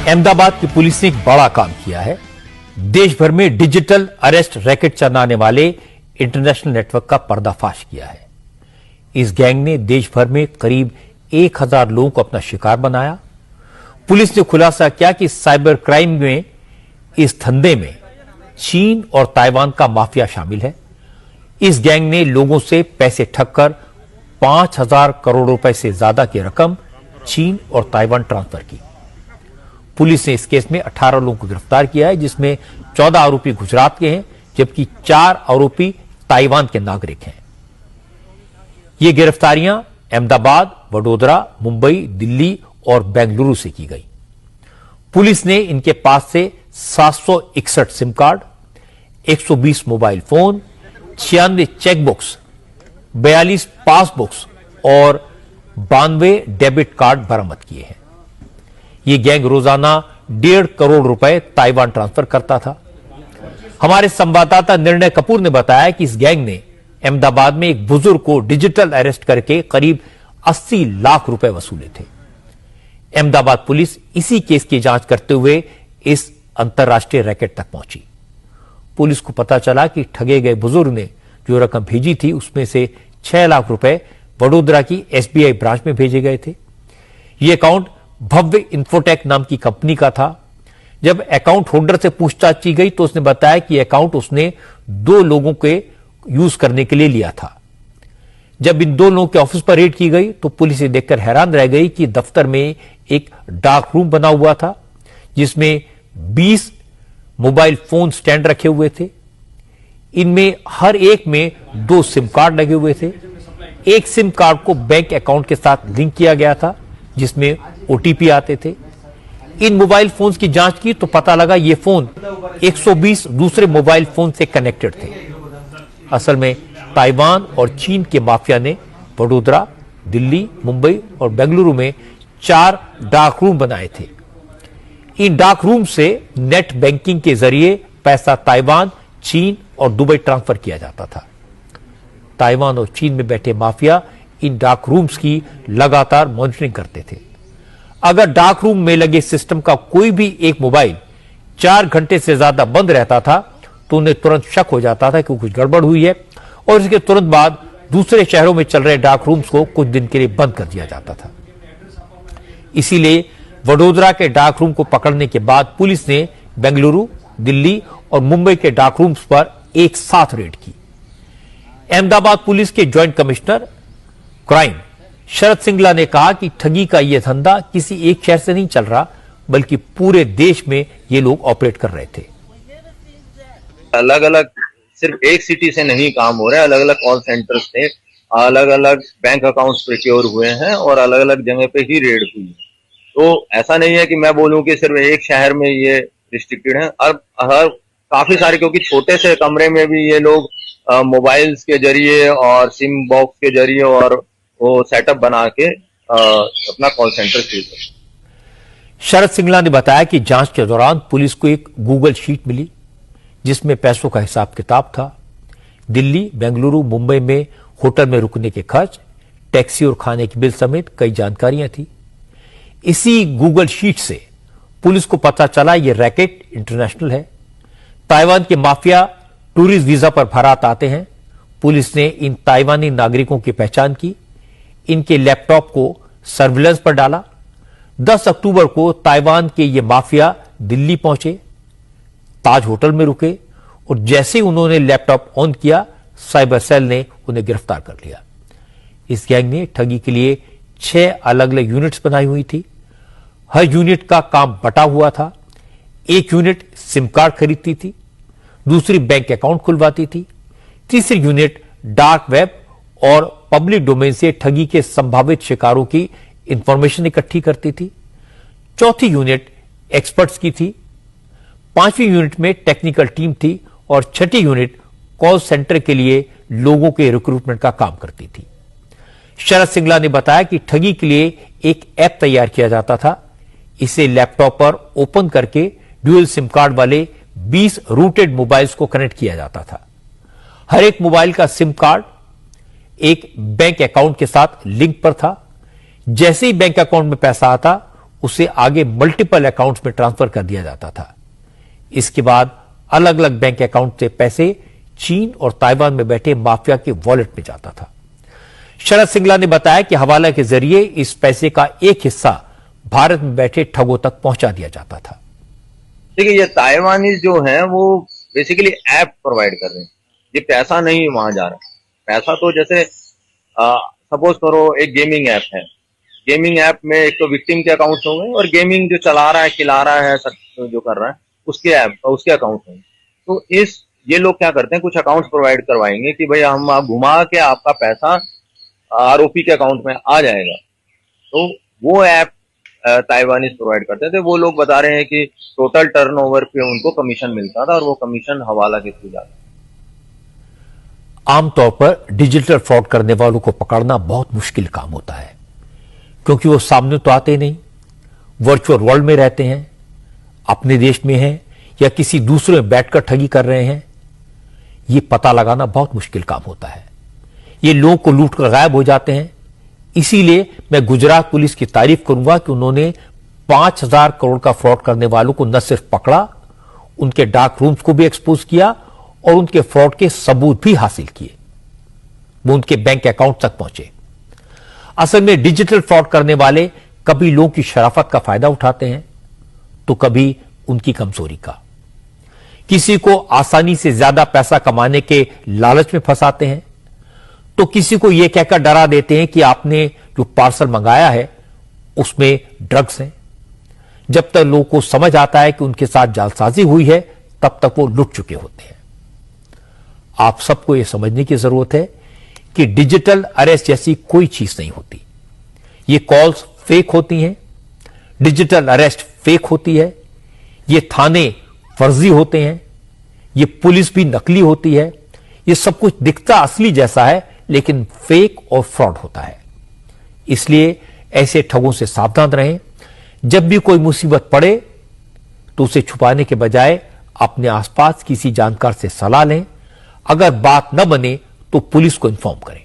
अहमदाबाद की पुलिस ने एक बड़ा काम किया है। देश भर में डिजिटल अरेस्ट रैकेट चलाने वाले इंटरनेशनल नेटवर्क का पर्दाफाश किया है। इस गैंग ने देश भर में करीब 1000 लोगों को अपना शिकार बनाया। पुलिस ने खुलासा किया कि साइबर क्राइम में इस धंधे में चीन और ताइवान का माफिया शामिल है। इस गैंग ने लोगों से पैसे ठगकर 5000 करोड़ रुपए से ज्यादा की रकम चीन और ताइवान ट्रांसफर की। पुलिस ने इस केस में 18 लोगों को गिरफ्तार किया है, जिसमें 14 आरोपी गुजरात के हैं, जबकि 4 आरोपी ताइवान के नागरिक हैं। ये गिरफ्तारियां अहमदाबाद, वडोदरा, मुंबई, दिल्ली और बेंगलुरु से की गई। पुलिस ने इनके पास से 761 SIM card, 120 mobile phone, 96 chequebooks, 42 passbooks और 92 डेबिट कार्ड बरामद किए हैं। यह गैंग रोजाना 1.5 करोड़ रुपए ताइवान ट्रांसफर करता था। हमारे संवाददाता निर्णय कपूर ने बताया कि इस गैंग ने अहमदाबाद में एक बुजुर्ग को डिजिटल अरेस्ट करके करीब 80 लाख रुपए वसूले थे। अहमदाबाद पुलिस इसी केस की जांच करते हुए इस अंतर्राष्ट्रीय रैकेट तक पहुंची। पुलिस को पता चला कि ठगे गए बुजुर्ग ने जो रकम भेजी थी, उसमें से 6 लाख रुपए वडोदरा की एसबीआई ब्रांच में भेजे गए थे। यह अकाउंट भव्य इंफोटेक नाम की कंपनी का था। जब अकाउंट होल्डर से पूछताछ की गई तो उसने बताया कि अकाउंट उसने 2 लोगों के यूज करने के लिए लिया था। जब इन 2 लोगों के ऑफिस पर रेड की गई तो पुलिस ये देखकर हैरान रह गई कि दफ्तर में एक डार्क रूम बना हुआ था, जिसमें 20 मोबाइल फोन स्टैंड रखे हुए थे। इनमें हर एक में 2 सिम कार्ड लगे हुए थे। एक सिम कार्ड को बैंक अकाउंट के साथ लिंक किया गया था, जिसमें ओटीपी आते थे। इन मोबाइल फोन्स की जांच की तो पता लगा ये फोन 120 दूसरे मोबाइल फोन से कनेक्टेड थे। असल में ताइवान और चीन के माफिया ने वडोदरा, दिल्ली, मुंबई और बेंगलुरु में 4 डार्क रूम बनाए थे। इन डार्क रूम से नेट बैंकिंग के जरिए पैसा ताइवान, चीन और दुबई ट्रांसफर किया जाता था। ताइवान और चीन में बैठे माफिया इन डार्क रूम्स की लगातार मॉनिटरिंग करते थे। अगर डार्क रूम में लगे सिस्टम का कोई भी एक मोबाइल 4 घंटे से ज्यादा बंद रहता था तो उन्हें तुरंत शक हो जाता था कि कुछ गड़बड़ हुई है, और इसके तुरंत बाद दूसरे शहरों में चल रहे डार्क रूम्स को कुछ दिन के लिए बंद कर दिया जाता था। इसीलिए वडोदरा के डार्क रूम को पकड़ने के बाद पुलिस ने बेंगलुरु, दिल्ली और मुंबई के डार्क रूम्स पर एक साथ रेड की। अहमदाबाद पुलिस के ज्वाइंट कमिश्नर क्राइम शरद सिंगला ने कहा कि ठगी का यह धंधा किसी एक शहर से नहीं चल रहा, बल्कि पूरे देश में ये लोग ऑपरेट कर रहे थे। अलग अलग सिर्फ एक सिटी से नहीं काम हो रहा है, अलग अलग कॉल सेंटर्स से अलग अलग बैंक अकाउंट्स प्रिक्योर हुए हैं और अलग अलग जगह पे ही रेड हुई है। तो ऐसा नहीं है कि मैं बोलूं कि सिर्फ एक शहर में ये रिस्ट्रिक्टेड है। हर काफी सारे, क्योंकि छोटे से कमरे में भी ये लोग मोबाइल्स के जरिए और सिम बॉक्स के जरिए और वो सेटअप बना के अपना कॉल सेंटर खोलते हैं। शरद सिंगला ने बताया कि जांच के दौरान पुलिस को एक गूगल शीट मिली, जिसमें पैसों का हिसाब किताब था। दिल्ली, बेंगलुरु, मुंबई में होटल में रुकने के खर्च, टैक्सी और खाने की बिल समेत कई जानकारियां थी। इसी गूगल शीट से पुलिस को पता चला यह रैकेट इंटरनेशनल है। ताइवान के माफिया टूरिस्ट वीजा पर भारत आते हैं। पुलिस ने इन ताइवानी नागरिकों की पहचान की, इनके लैपटॉप को सर्विलेंस पर डाला। 10 अक्टूबर को ताइवान के ये माफिया दिल्ली पहुंचे, ताज होटल में रुके और जैसे ही उन्होंने लैपटॉप ऑन किया, साइबर सेल ने उन्हें गिरफ्तार कर लिया। इस गैंग ने ठगी के लिए 6 अलग अलग यूनिट्स बनाई हुई थी। हर यूनिट का काम बटा हुआ था। एक यूनिट सिम कार्ड खरीदती थी, दूसरी बैंक अकाउंट खुलवाती थी, तीसरी यूनिट डार्क वेब और पब्लिक डोमेन से ठगी के संभावित शिकारों की इंफॉर्मेशन इकट्ठी करती थी, चौथी यूनिट एक्सपर्ट्स की थी, 5वीं यूनिट में टेक्निकल टीम थी और 6ठी यूनिट कॉल सेंटर के लिए लोगों के रिक्रूटमेंट का काम करती थी। शरद सिंगला ने बताया कि ठगी के लिए एक ऐप तैयार किया जाता था। इसे लैपटॉप पर ओपन करके ड्यूअल सिम कार्ड वाले 20 रूटेड मोबाइल्स को कनेक्ट किया जाता था। हर एक मोबाइल का सिम कार्ड एक बैंक अकाउंट के साथ लिंक पर था। जैसे ही बैंक अकाउंट में पैसा आता, उसे आगे मल्टीपल अकाउंट्स में ट्रांसफर कर दिया जाता था। इसके बाद अलग अलग बैंक अकाउंट से पैसे चीन और ताइवान में बैठे माफिया के वॉलेट में जाता था। शरद सिंगला ने बताया कि हवाला के जरिए इस पैसे का एक हिस्सा भारत में बैठे ठगों तक पहुंचा दिया जाता था। देखिए, ये ताइवानी जो हैं वो बेसिकली ऐप प्रोवाइड कर रहे हैं, ये पैसा नहीं वहां जा रहा। पैसा तो जैसे सपोज करो एक गेमिंग ऐप है, गेमिंग ऐप में एक तो विक्टिम के अकाउंट होंगे और गेमिंग जो चला रहा है, खिला रहा है, जो कर रहा है उसके अकाउंट होंगे। तो ये लोग क्या करते हैं, कुछ अकाउंट्स प्रोवाइड करवाएंगे कि भाई हम घुमा के आपका पैसा आरोपी के अकाउंट में आ जाएगा। तो वो ऐप ताइवानीज प्रोवाइड करते थे। वो लोग बता रहे हैं कि टोटल टर्नओवर पे उनको कमीशन मिलता था और वो कमीशन हवाला के थ्रू जाता। आमतौर पर डिजिटल फ्रॉड करने वालों को पकड़ना बहुत मुश्किल काम होता है, क्योंकि वो सामने तो आते नहीं, वर्चुअल वर्ल्ड में रहते हैं, अपने देश में हैं या किसी दूसरे में बैठकर ठगी कर रहे हैं। ये पता लगाना बहुत मुश्किल काम होता है। ये लोगों को लूटकर गायब हो जाते हैं। इसीलिए मैं गुजरात पुलिस की तारीफ करूंगा कि उन्होंने 5,000 करोड़ का फ्रॉड करने वालों को न सिर्फ पकड़ा, उनके डार्क रूम्स को भी एक्सपोज किया और उनके फ्रॉड के सबूत भी हासिल किए। वो उनके बैंक अकाउंट तक पहुंचे। असल में डिजिटल फ्रॉड करने वाले कभी लोगों की शराफत का फायदा उठाते हैं तो कभी उनकी कमजोरी का। किसी को आसानी से ज्यादा पैसा कमाने के लालच में फंसाते हैं तो किसी को यह कहकर डरा देते हैं कि आपने जो पार्सल मंगाया है उसमें ड्रग्स हैं। जब तक लोगों को समझ आता है कि उनके साथ जालसाजी हुई है, तब तक वो लुट चुके होते हैं। आप सबको यह समझने की जरूरत है कि डिजिटल अरेस्ट जैसी कोई चीज नहीं होती। ये कॉल्स फेक होती हैं, डिजिटल अरेस्ट फेक होती है, ये थाने फर्जी होते हैं, ये पुलिस भी नकली होती है। ये सब कुछ दिखता असली जैसा है, लेकिन फेक और फ्रॉड होता है। इसलिए ऐसे ठगों से सावधान रहें। जब भी कोई मुसीबत पड़े तो उसे छुपाने के बजाय अपने आसपास किसी जानकार से सलाह लें। अगर बात न बने तो पुलिस को इन्फॉर्म करें।